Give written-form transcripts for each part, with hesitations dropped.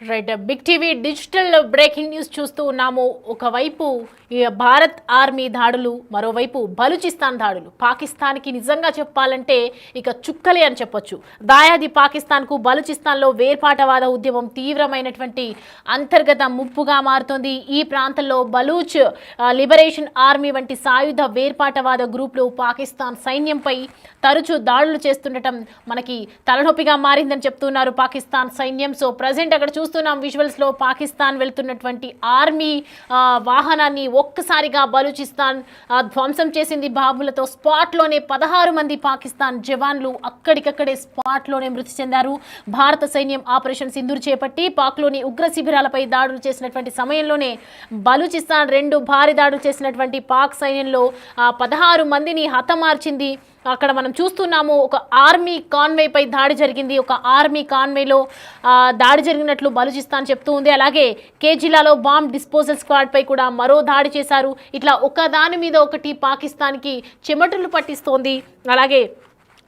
Right. Big TV digital breaking news చూస్తూ ఉన్నాము. ఒకవైపు ఈ భారత్ ఆర్మీ దాడులు, మరోవైపు బలూచిస్తాన్ దాడులు. పాకిస్తాన్కి నిజంగా చెప్పాలంటే ఇక చుక్కలే అని చెప్పొచ్చు. దాయాది పాకిస్తాన్కు బలూచిస్తాన్లో వేర్పాటవాద ఉద్యమం తీవ్రమైనటువంటి అంతర్గత ముప్పుగా మారుతోంది. ఈ ప్రాంతంలో బలూచ్ లిబరేషన్ ఆర్మీ వంటి సాయుధ వేర్పాటవాద గ్రూపులు పాకిస్తాన్ సైన్యంపై తరచూ దాడులు చేస్తుండటం మనకి తలనొప్పిగా మారిందని చెప్తున్నారు పాకిస్తాన్ సైన్యం. సో ప్రజెంట్ అక్కడ చూస్తున్నాం విజువల్స్ లో పాకిస్తాన్ వెళ్తున్నటువంటి ఆర్మీ వాహనాన్ని ఒక్కసారిగా బలూచిస్తాన్ ధ్వంసం చేసింది బాంబులతో. స్పాట్ లోనే 16 మంది పాకిస్తాన్ జవాన్లు అక్కడికక్కడే స్పాట్ లోనే మృతి చెందారు. భారత సైన్యం ఆపరేషన్ సింధూర్ చేపట్టి పాక్లోని ఉగ్ర శిబిరాలపై దాడులు చేసినటువంటి సమయంలోనే బలూచిస్తాన్ 2 భారీ దాడులు చేసినటువంటి పాక్ సైన్యంలో 16 మందిని హతమార్చింది. అక్కడ మనం చూస్తున్నాము ఒక ఆర్మీ కాన్వేపై దాడి జరిగింది. ఒక ఆర్మీ కాన్వేలో దాడి జరిగినట్లు బలూచిస్తాన్ చెప్తూ ఉంది. అలాగే జిల్లాలో బాంబ్ డిస్పోజల్ స్క్వాడ్ పై కూడా మరో దాడి చేశారు. ఇట్లా ఒకదాని మీద ఒకటి పాకిస్తాన్కి చెమటలు పట్టిస్తోంది. అలాగే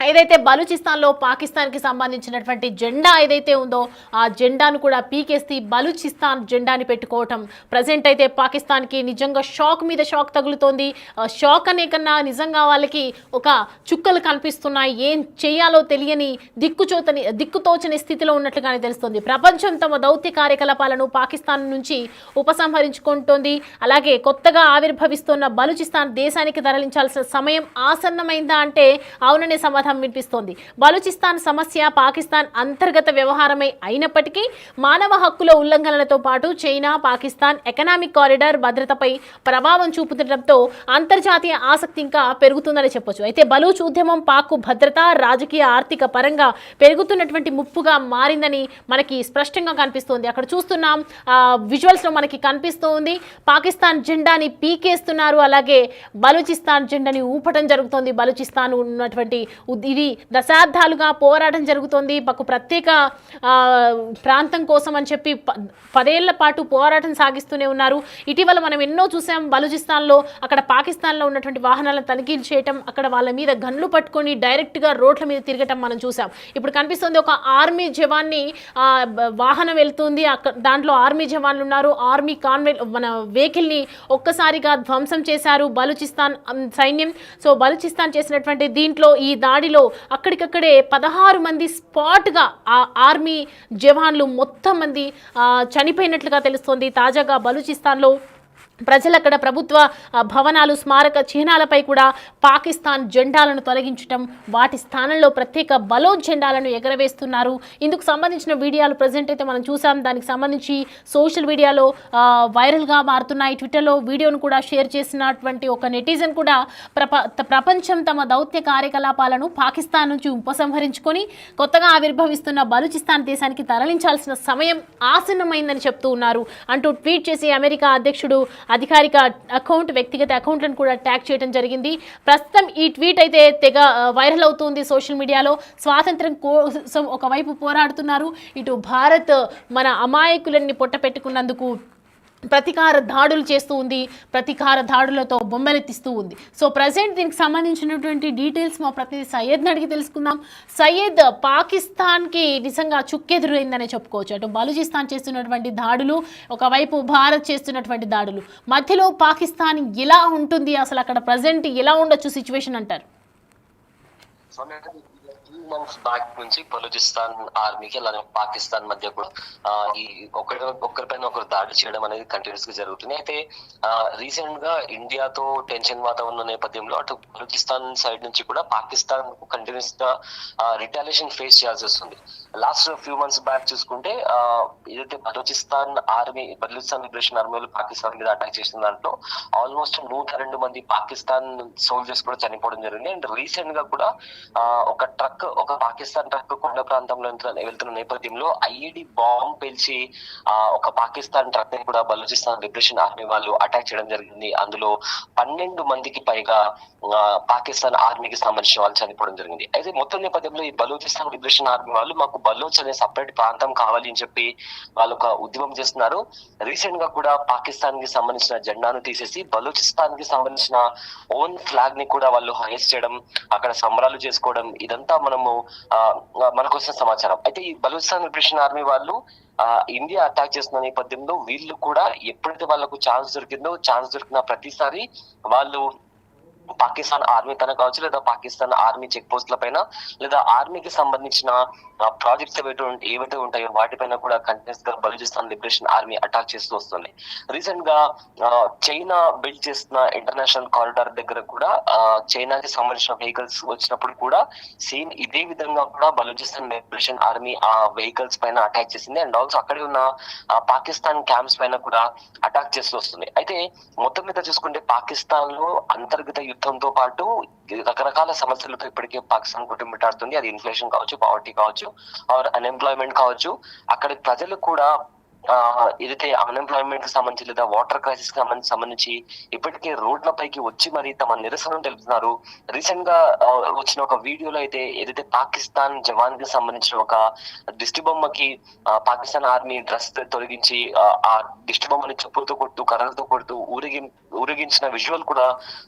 ఏదైతే బలూచిస్తాన్లో పాకిస్తాన్కి సంబంధించినటువంటి జెండా ఏదైతే ఉందో ఆ జెండాను కూడా పీకేసి బలూచిస్తాన్ జెండాని పెట్టుకోవటం ప్రజెంట్ అయితే పాకిస్తాన్కి నిజంగా షాక్ మీద షాక్ తగులుతోంది. షాక్ అనే కన్నా నిజంగా వాళ్ళకి ఒక చుక్కలు కనిపిస్తున్నాయి. ఏం చేయాలో తెలియని దిక్కుతోచని స్థితిలో ఉన్నట్లుగానే తెలుస్తుంది. ప్రపంచం తమ దౌత్య కార్యకలాపాలను పాకిస్తాన్ నుంచి ఉపసంహరించుకుంటోంది. అలాగే కొత్తగా ఆవిర్భవిస్తున్న బలూచిస్తాన్ దేశానికి తరలించాల్సిన సమయం ఆసన్నమైందా అంటే అవుననే సమాధానం వినిపిస్తోంది. బలూచిస్తాన్ సమస్య పాకిస్తాన్ అంతర్గత వ్యవహారమే అయినప్పటికీ మానవ హక్కుల ఉల్లంఘనలతో పాటు చైనా పాకిస్తాన్ ఎకనామిక్ కారిడార్ భద్రతపై ప్రభావం చూపుతుండటంతో అంతర్జాతీయ ఆసక్తి ఇంకా పెరుగుతుందని చెప్పొచ్చు. అయితే బలూచ్ ఉద్యమం పాక్ భద్రత రాజకీయ ఆర్థిక పరంగా పెరుగుతున్నటువంటి ముప్పుగా మారిందని మనకి స్పష్టంగా కనిపిస్తోంది. అక్కడ చూస్తున్నాం విజువల్స్ లో మనకి కనిపిస్తోంది పాకిస్తాన్ జెండాని పీకేస్తున్నారు. అలాగే బలూచిస్తాన్ జెండాని ఊపటం జరుగుతోంది. బలూచిస్తాన్ ఉన్నటువంటి ఇది దశాబ్దాలుగా పోరాటం జరుగుతోంది. ప్రత్యేక ప్రాంతం కోసం అని చెప్పి 10 ఏళ్ల పాటు పోరాటం సాగిస్తూనే ఉన్నారు. ఇటీవల మనం ఎన్నో చూసాం బలూచిస్తాన్లో. అక్కడ పాకిస్తాన్లో ఉన్నటువంటి వాహనాలను తనిఖీలు చేయటం, అక్కడ వాళ్ళ మీద గన్లు పట్టుకొని డైరెక్ట్గా రోడ్ల మీద తిరగటం మనం చూసాం. ఇప్పుడు కనిపిస్తుంది ఒక ఆర్మీ జవాన్ని వాహనం వెళ్తుంది. దాంట్లో ఆర్మీ జవాన్లు ఉన్నారు. ఆర్మీ కాన్వే మన వెహికల్ని ఒక్కసారిగా ధ్వంసం చేశారు బలూచిస్తాన్ సైన్యం. సో బలూచిస్తాన్ చేసినటువంటి దీంట్లో ఈ దాడిలో అక్కడికక్కడే 16 మంది స్పాట్గా ఆ ఆర్మీ జవాన్లు మొత్తం మంది చనిపోయినట్లుగా తెలుస్తోంది. తాజాగా బలూచిస్తాన్లో ప్రజలు అక్కడ ప్రభుత్వ భవనాలు స్మారక చిహ్నాలపై కూడా పాకిస్తాన్ జెండాలను తొలగించడం, వాటి స్థానంలో ప్రత్యేక బలోచ్ జెండాలను ఎగరవేస్తున్నారు. ఇందుకు సంబంధించిన వీడియోలు ప్రజెంట్ అయితే మనం చూసాం. దానికి సంబంధించి సోషల్ మీడియాలో వైరల్గా మారుతున్నాయి. ట్విట్టర్లో వీడియోను కూడా షేర్ చేసినటువంటి ఒక నెటిజన్ కూడా ప్రపంచం తమ దౌత్య కార్యకలాపాలను పాకిస్తాన్ నుంచి ఉపసంహరించుకొని కొత్తగా ఆవిర్భవిస్తున్న బలూచిస్తాన్ దేశానికి తరలించాల్సిన సమయం ఆసన్నమైందని చెప్తూ ఉన్నారు అంటూ ట్వీట్ చేసి అమెరికా అధ్యక్షుడు అధికారిక అకౌంట్ వ్యక్తిగత అకౌంట్లను కూడా ట్యాగ్ చేయడం జరిగింది. ప్రస్తుతం ఈ ట్వీట్ అయితే తెగ వైరల్ అవుతుంది సోషల్ మీడియాలో. స్వాతంత్రం కోసం ఒకవైపు పోరాడుతున్నారు, ఇటు భారత్ మన అమాయకులన్నీ పొట్ట పెట్టుకున్నందుకు ప్రతీకార దాడులు చేస్తూ ఉంది, ప్రతీకార దాడులతో బొమ్మలెత్తిస్తూ ఉంది. సో ప్రజెంట్ దీనికి సంబంధించినటువంటి డీటెయిల్స్ మా ప్రతినిధి సయ్యద్ని అడిగి తెలుసుకుందాం. సయ్యద్, పాకిస్తాన్కి నిజంగా చుక్కెదురైందనే చెప్పుకోవచ్చు. అటు బలూచిస్తాన్ చేస్తున్నటువంటి దాడులు, ఒకవైపు భారత్ చేస్తున్నటువంటి దాడులు, మధ్యలో పాకిస్తాన్ ఎలా ఉంటుంది, అసలు అక్కడ ప్రజెంట్ ఎలా ఉండొచ్చు సిచ్యువేషన్ అంటారు? మంత్స్ బ్యాక్ నుంచి బలూచిస్తాన్ ఆర్మీకి అలానే పాకిస్తాన్ మధ్య కూడా ఈ ఒకరిపైన ఒకరు దాడి చేయడం అనేది కంటిన్యూస్ గా జరుగుతుంది. అయితే రీసెంట్ గా ఇండియాతో టెన్షన్ వాతావరణం నేపథ్యంలో అటు బలూచిస్తాన్ సైడ్ నుంచి కూడా పాకిస్తాన్ కంటిన్యూస్ గా రిటాలియేషన్ ఫేస్ చేయాల్సి వస్తుంది. లాస్ట్ ఫ్యూ మంత్స్ బ్యాక్ చూసుకుంటే ఏదైతే బలూచిస్తాన్ లిబరేషన్ ఆర్మీ వాళ్ళు పాకిస్తాన్ మీద అటాక్ చేసిన దాంట్లో ఆల్మోస్ట్ 102 మంది పాకిస్తాన్ సోల్జర్స్ కూడా చనిపోవడం జరిగింది. అండ్ రీసెంట్ గా కూడా ఒక పాకిస్తాన్ ట్రక్ కొండ ప్రాంతంలో వెళ్తున్న నేపథ్యంలో ఐఈడి బాంబ్ పేల్చి ఒక పాకిస్తాన్ ట్రక్ ని కూడా బలూచిస్తాన్ లిబరేషన్ ఆర్మీ వాళ్ళు అటాక్ చేయడం జరిగింది. అందులో 12 మందికి పైగా పాకిస్తాన్ ఆర్మీకి సంబంధించిన వాళ్ళు చనిపోవడం జరిగింది. అయితే మొత్తం నేపథ్యంలో ఈ బలూచిస్తాన్ లిబరేషన్ ఆర్మీ వాళ్ళు మాకు బలోచ్ అనే సపరేట్ ప్రాంతం కావాలి అని చెప్పి వాళ్ళు ఒక ఉద్యమం చేస్తున్నారు. రీసెంట్ గా కూడా పాకిస్తాన్ కి సంబంధించిన జెండాను తీసేసి బలూచిస్తాన్ కి సంబంధించిన ఓన్ ఫ్లాగ్ ని కూడా వాళ్ళు హైస్ట్ చేయడం, అక్కడ సంబరాలు చేసుకోవడం, ఇదంతా మనం మనకు వచ్చిన సమాచారం. అయితే ఈ బలూచిస్తాన్ లిబరేషన్ ఆర్మీ వాళ్ళు ఇండియా అటాక్ చేస్తున్న నేపథ్యంలో వీళ్ళు కూడా ఎప్పుడైతే వాళ్ళకు ఛాన్స్ దొరికిన ప్రతిసారి వాళ్ళు పాకిస్తాన్ ఆర్మీ పైన కావచ్చు, లేదా పాకిస్తాన్ ఆర్మీ చెక్ పోస్ట్ల పైన, లేదా ఆర్మీకి సంబంధించిన ప్రాజెక్ట్స్ ఏవైతే ఉంటాయో వాటిపైన కూడా కంటిన్యూస్ గా బలూచిస్తాన్ లిబరేషన్ ఆర్మీ అటాక్ చేస్తూ వస్తుంది. రీసెంట్ గా చైనా బిల్డ్ చేస్తున్న ఇంటర్నేషనల్ కారిడార్ దగ్గర కూడా చైనాకి సంబంధించిన వెహికల్స్ వచ్చినప్పుడు కూడా సేమ్ ఇదే విధంగా కూడా బలూచిస్తాన్ లిబరేషన్ ఆర్మీ ఆ వెహికల్స్ పైన అటాక్ చేసింది. అండ్ ఆల్సో అక్కడే ఉన్న పాకిస్తాన్ క్యాంప్స్ పైన కూడా అటాక్ చేస్తూ వస్తుంది. అయితే మొత్తం మీద చూసుకుంటే పాకిస్తాన్ లో అంతర్గత యుద్ధంతో పాటు రకరకాల సమస్యలతో ఇప్పటికే పాకిస్తాన్ కుటుంబిటాడుతుంది. అది ఇన్ఫ్లేషన్ కావచ్చు, పావర్టీ కావచ్చు, ఆర్ అన్ఎంప్లాయ్మెంట్ కావచ్చు. అక్కడి ప్రజలు కూడా ఏదైతే అన్ఎంప్లాయ్మెంట్ కి సంబంధించి లేదా వాటర్ క్రైసిస్ కి సంబంధించి ఇప్పటికే రోడ్లపైకి వచ్చి మరి తమ నిరసన తెలుపుతున్నారు. రీసెంట్ గా వచ్చిన ఒక వీడియోలో అయితే ఏదైతే పాకిస్తాన్ జవాన్ కి సంబంధించిన ఒక దిష్టి బొమ్మకి పాకిస్తాన్ ఆర్మీ డ్రెస్ తొలగించి ఆ దిష్టి బొమ్మని చెప్పులతో కొడుతూ కర్రలతో కొడుతూ ఊరేగించిన విజువల్ కూడా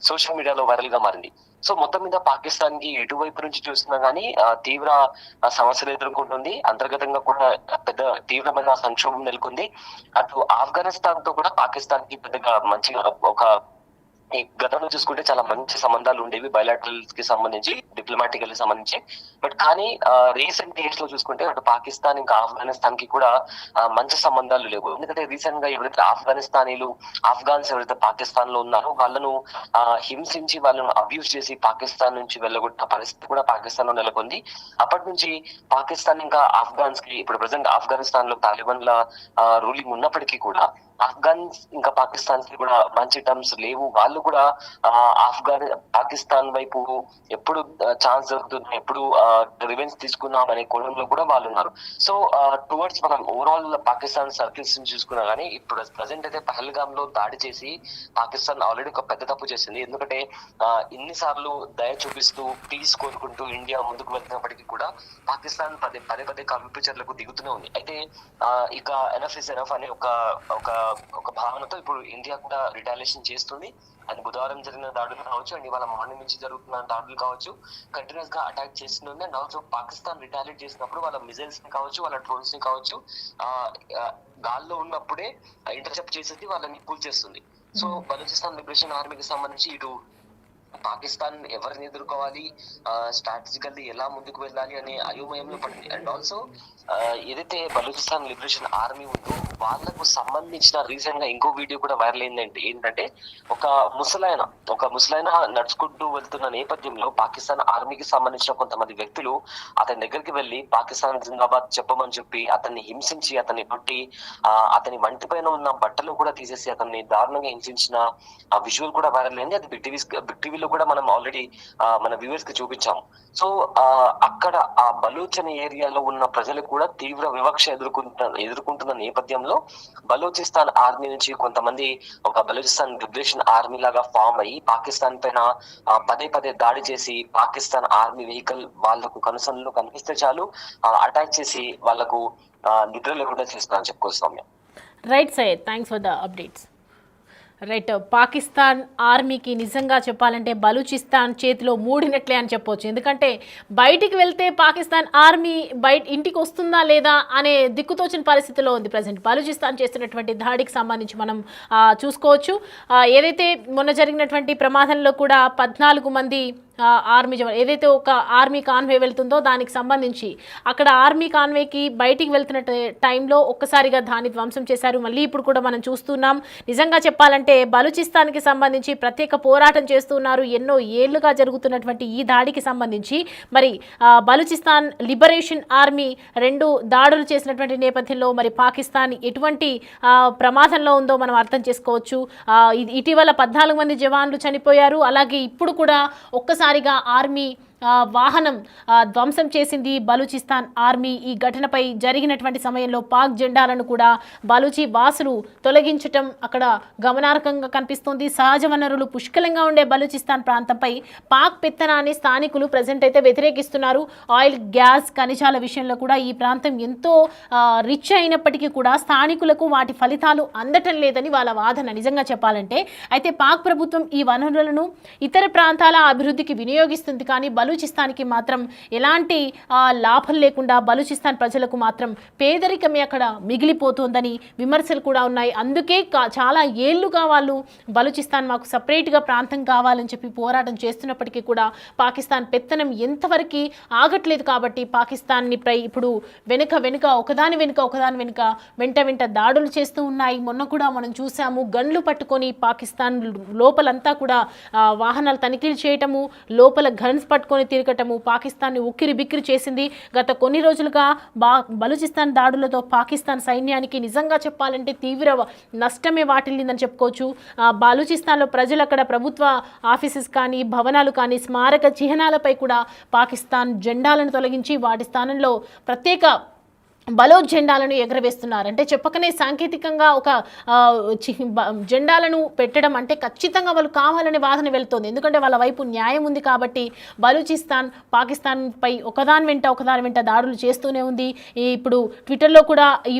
సోషల్ మీడియాలో వైరల్ గా మారింది. సో మొత్తం మీద పాకిస్తాన్ కి ఎటువైపు నుంచి చూస్తున్నా గానీ తీవ్ర సమస్యలు ఎదుర్కొంటుంది. అంతర్గతంగా కూడా పెద్ద తీవ్రమైన సంక్షోభం నెలకొంది. అటు ఆఫ్ఘనిస్తాన్ తో కూడా పాకిస్తాన్ కి పెద్దగా మంచిగా ఒక ఈ గతంలో చూసుకుంటే చాలా మంచి సంబంధాలు ఉండేవి బయలాటరల్ కి సంబంధించి, డిప్లొమాటికల్ కి సంబంధించి. బట్ కానీ రీసెంట్ డేస్ లో చూసుకుంటే అటు పాకిస్తాన్ ఇంకా ఆఫ్ఘనిస్తాన్ కి కూడా మంచి సంబంధాలు లేవు. ఎందుకంటే రీసెంట్ గా ఎవరైతే ఆఫ్ఘాన్స్ ఎవరైతే పాకిస్తాన్ లో ఉన్నారో వాళ్ళను హింసించి వాళ్ళను అబ్యూస్ చేసి పాకిస్తాన్ నుంచి వెళ్ళగొట్టిన పరిస్థితి కూడా పాకిస్తాన్ లో నెలకొంది. అప్పటి నుంచి పాకిస్తాన్ ఇంకా ఆఫ్ఘాన్స్ కి ఇప్పుడు ప్రెసెంట్ ఆఫ్ఘనిస్తాన్ లో తాలిబాన్ల రూలింగ్ ఉన్నప్పటికీ కూడా ఆఫ్ఘాన్స్ ఇంకా పాకిస్తాన్ కి కూడా మంచి టర్మ్స్ లేవు. వాళ్ళు కూడా పాకిస్తాన్ వైపు ఎప్పుడు ఛాన్స్ దొరుకుతుంది, ఎప్పుడు రివెంజ్ తీసుకున్నాం అనే కోణంలో కూడా వాళ్ళు ఉన్నారు. సో టువర్డ్స్ మనం ఓవరాల్ పాకిస్తాన్ సర్కిల్స్ చూసుకున్నా కానీ ఇప్పుడు ప్రజెంట్ అయితే పహల్గామ్ లో దాడి చేసి పాకిస్తాన్ ఆల్రెడీ ఒక పెద్ద తప్పు చేసింది. ఎందుకంటే ఇన్నిసార్లు దయ చూపిస్తూ పీస్ కోరుకుంటూ ఇండియా ముందుకు వెళ్తున్నప్పటికీ కూడా పాకిస్తాన్ పదే కవింపు చర్యలకు దిగుతూనే ఉంది. అయితే ఇక ఎనఫ్ ఇస్ ఎనఫ్ అనే ఒక భావనతో ఇప్పుడు ఇండియా కూడా రిటాలియేషన్ చేస్తుంది. అది బుధవారం జరిగిన దాడులు కావచ్చు, అండ్ ఇవాళ మార్నింగ్ నుంచి జరుగుతున్న దాడులు కావచ్చు, కంటిన్యూస్ గా అటాక్ చేస్తుంది. అండ్ ఆల్సో పాకిస్తాన్ రిటాలియేట్ చేసినప్పుడు వాళ్ళ మిజైల్స్ ని కావచ్చు, వాళ్ళ డ్రోన్స్ ని కావచ్చు గాల్లో ఉన్నప్పుడే ఇంటర్సెప్ట్ చేసేది, వాళ్ళని కూల్చేస్తుంది. సో బలూచిస్తాన్ లిబరేషన్ ఆర్మీకి సంబంధించి ఇటు పాకిస్తాన్ ఎవరిని ఎదుర్కోవాలి, స్ట్రాటజికల్లీ ఎలా ముందుకు వెళ్ళాలి అనే అయోమయంలో పడింది. అండ్ ఆల్సో ఏదైతే బలూచిస్తాన్ లిబరేషన్ ఆర్మీ ఉందో వాళ్ళకు సంబంధించిన రీసెంట్ గా ఇంకో వీడియో కూడా వైరల్ ఏంటంటే ఒక ముసలాయన నడుచుకుంటూ వెళ్తున్న నేపథ్యంలో పాకిస్తాన్ ఆర్మీకి సంబంధించిన కొంతమంది వ్యక్తులు అతని దగ్గరికి వెళ్లి పాకిస్తాన్ జిందాబాద్ చెప్పమని చెప్పి అతన్ని హింసించి, అతన్ని కొట్టి, అతని వంటి పైన ఉన్న బట్టలు కూడా తీసేసి అతన్ని దారుణంగా హింసించిన విజువల్ కూడా వైరల్ అయింది. అది బిగ్ టీవీలో కూడా మనం ఆల్రెడీ మన వ్యూవర్స్ కి చూపించాము. సో అక్కడ ఆ బలూచ్ ఏరియాలో ఉన్న ప్రజలు కూడా తీవ్ర వివక్ష ఎదుర్కొంటున్న నేపథ్యంలో బలూచిస్తాన్ ఆర్మీ నుంచి కొంతమంది ఒక బలూచిస్తాన్ లిబరేషన్ ఆర్మీ లాగా ఫామ్ అయ్యి పాకిస్తాన్ పైన పదే దాడి చేసి పాకిస్తాన్ ఆర్మీ వెహికల్ వాళ్లకు కనుసనలో కనిపిస్తే చాలు అటాక్ చేసి వాళ్లకు నిద్ర లేకుండా చేస్తారని చెప్పుకోవచ్చు. Right Syed, thanks for the updates. Right, Pakistan ఆర్మీకి నిజంగా చెప్పాలంటే బలూచిస్తాన్ చేతిలో మూడినట్లే అని చెప్పొచ్చు. ఎందుకంటే బయటికి వెళ్తే పాకిస్తాన్ ఆర్మీ ఇంటికి వస్తుందా లేదా అనే దిక్కుతోచిన పరిస్థితిలో ఉంది ప్రజెంట్. బలూచిస్తాన్ చేస్తున్నటువంటి దాడికి సంబంధించి మనం చూసుకోవచ్చు. ఏదైతే మొన్న జరిగినటువంటి ప్రమాదంలో కూడా 14 మంది ఆర్మీ జవాన్, ఏదైతే ఒక ఆర్మీ కాన్వే వెళ్తుందో దానికి సంబంధించి అక్కడ ఆర్మీ కాన్వేకి బయటికి వెళ్తున్న టైంలో ఒక్కసారిగా దాన్ని ధ్వంసం చేశారు. మళ్ళీ ఇప్పుడు కూడా మనం చూస్తున్నాం. నిజంగా చెప్పాలంటే బలూచిస్తాన్కి సంబంధించి ప్రత్యేక పోరాటం చేస్తున్నారు. ఎన్నో ఏళ్లుగా జరుగుతున్నటువంటి ఈ దాడికి సంబంధించి మరి బలూచిస్తాన్ లిబరేషన్ ఆర్మీ 2 దాడులు చేసినటువంటి నేపథ్యంలో మరి పాకిస్తాన్ ఎటువంటి ప్రమాదంలో ఉందో మనం అర్థం చేసుకోవచ్చు. ఇటీవల 14 మంది జవాన్లు చనిపోయారు. అలాగే ఇప్పుడు కూడా ఒక్కసారిగా ఆర్మీ వాహనం ధ్వంసం చేసింది బలూచిస్తాన్ ఆర్మీ. ఈ ఘటనపై జరిగినటువంటి సమయంలో పాక్ జెండాలను కూడా బలూచి వాసులు తొలగించటం అక్కడ గమనార్హంగా కనిపిస్తుంది. సహజ వనరులు పుష్కలంగా ఉండే బలూచిస్తాన్ ప్రాంతంపై పాక్ పెత్తనాన్ని స్థానికులు ప్రజెంట్ అయితే వ్యతిరేకిస్తున్నారు. ఆయిల్, గ్యాస్, ఖనిజాల విషయంలో కూడా ఈ ప్రాంతం ఎంతో రిచ్ అయినప్పటికీ కూడా స్థానికులకు వాటి ఫలితాలు అందటం లేదని వాళ్ళ వాదన నిజంగా చెప్పాలంటే. అయితే పాక్ ప్రభుత్వం ఈ వనరులను ఇతర ప్రాంతాల అభివృద్ధికి వినియోగిస్తుంది, కానీ బలూచిస్తాన్కి మాత్రం ఎలాంటి లాభం లేకుండా బలూచిస్తాన్ ప్రజలకు మాత్రం పేదరికమే అక్కడ మిగిలిపోతుందని విమర్శలు కూడా ఉన్నాయి. అందుకే చాలా ఏళ్లుగా వాళ్ళు బలూచిస్తాన్ మాకు సపరేట్గా ప్రాంతం కావాలని చెప్పి పోరాటం చేస్తున్నప్పటికీ కూడా పాకిస్తాన్ పెత్తనం ఎంతవరకు ఆగట్లేదు. కాబట్టి పాకిస్తాన్ని ఇప్పుడు వెనుక ఒకదాని వెంట దాడులు చేస్తూ ఉన్నాయి. మొన్న కూడా మనం చూసాము, గన్లు పట్టుకొని పాకిస్తాన్ లోపలంతా కూడా వాహనాలు తనిఖీలు చేయటము, లోపల గన్స్ పట్టుకొని తిరగటము పాకిస్తాన్ని ఉక్కిరి బిక్కిరి చేసింది. గత కొన్ని రోజులుగా బలూచిస్తాన్ దాడులతో పాకిస్తాన్ సైన్యానికి నిజంగా చెప్పాలంటే తీవ్ర నష్టమే వాటిల్లిందని చెప్పుకోవచ్చు. బలూచిస్తాన్లో ప్రజలు అక్కడ ప్రభుత్వ ఆఫీసెస్ కానీ భవనాలు కానీ స్మారక చిహ్నాలపై కూడా పాకిస్తాన్ జెండాలను తొలగించి వాటి స్థానంలో ప్రత్యేక బలోచ్ జెండాలను ఎగరవేస్తున్నారు. అంటే చెప్పకనే సాంకేతికంగా ఒక జెండాలను పెట్టడం అంటే ఖచ్చితంగా వాళ్ళు కావాలనే వాదన వెళ్తుంది. ఎందుకంటే వాళ్ళ వైపు న్యాయం ఉంది కాబట్టి. బలూచిస్తాన్ పాకిస్తాన్పై ఒకదాని వెంట దాడులు చేస్తూనే ఉంది. ఇప్పుడు ట్విట్టర్లో కూడా ఈ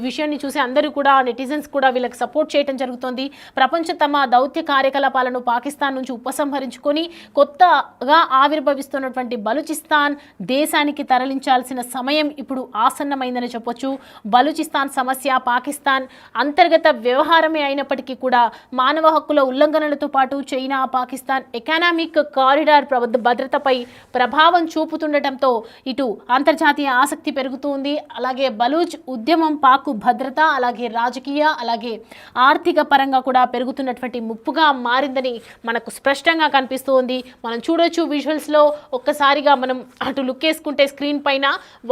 విషయాన్ని చూసి అందరూ కూడా నెటిజన్స్ కూడా వీళ్ళకి సపోర్ట్ చేయడం జరుగుతుంది. ప్రపంచం తమ దౌత్య కార్యకలాపాలను పాకిస్తాన్ నుంచి ఉపసంహరించుకొని కొత్తగా ఆవిర్భవిస్తున్నటువంటి బలూచిస్తాన్ దేశానికి తరలించాల్సిన సమయం ఇప్పుడు ఆసన్నమైంది చెప్పొచ్చు. బలూచిస్తాన్ సమస్య పాకిస్తాన్ అంతర్గత వ్యవహారమే అయినప్పటికీ కూడా మానవ హక్కుల ఉల్లంఘనలతో పాటు చైనా పాకిస్తాన్ ఎకనామిక్ కారిడార్ భద్రతపై ప్రభావం చూపుతుండటంతో ఇటు అంతర్జాతీయ ఆసక్తి పెరుగుతుంది. అలాగే బలూచ్ ఉద్యమం పాక్ భద్రత అలాగే రాజకీయ అలాగే ఆర్థిక పరంగా కూడా పెరుగుతున్నటువంటి ముప్పుగా మారిందని మనకు స్పష్టంగా కనిపిస్తుంది. మనం చూడొచ్చు విజువల్స్లో. ఒక్కసారిగా మనం అటు లుక్ వేసుకుంటే స్క్రీన్ పైన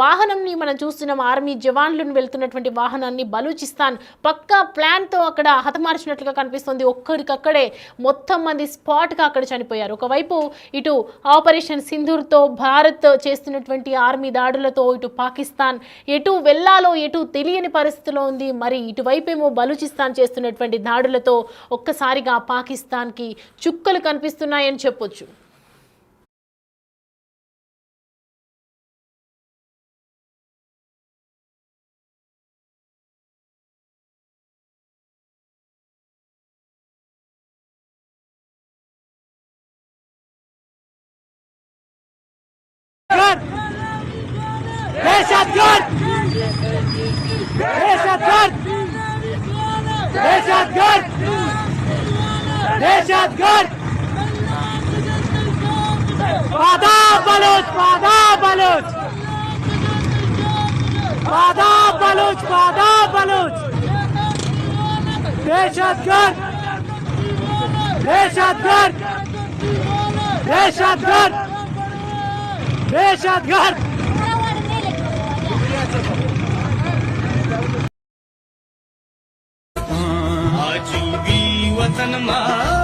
వాహనంని మనం చూస్తున్నాం. ఆర్మీ జవాన్లను వెళ్తున్నటువంటి వాహనాన్ని బలూచిస్తాన్ పక్కా ప్లాన్తో అక్కడ హతమార్చినట్లుగా కనిపిస్తుంది. ఒక్కడికక్కడే మొత్తం మంది స్పాట్గా అక్కడ చనిపోయారు. ఒకవైపు ఇటు ఆపరేషన్ సింధూర్తో భారత్ చేస్తున్నటువంటి ఆర్మీ దాడులతో ఇటు పాకిస్తాన్ ఎటు వెళ్లాలో ఎటు తెలియని పరిస్థితిలో ఉంది. మరి ఇటువైపేమో బలూచిస్తాన్ చేస్తున్నటువంటి దాడులతో ఒక్కసారిగా పాకిస్తాన్కి చుక్కలు కనిపిస్తున్నాయని చెప్పొచ్చు. वतन मा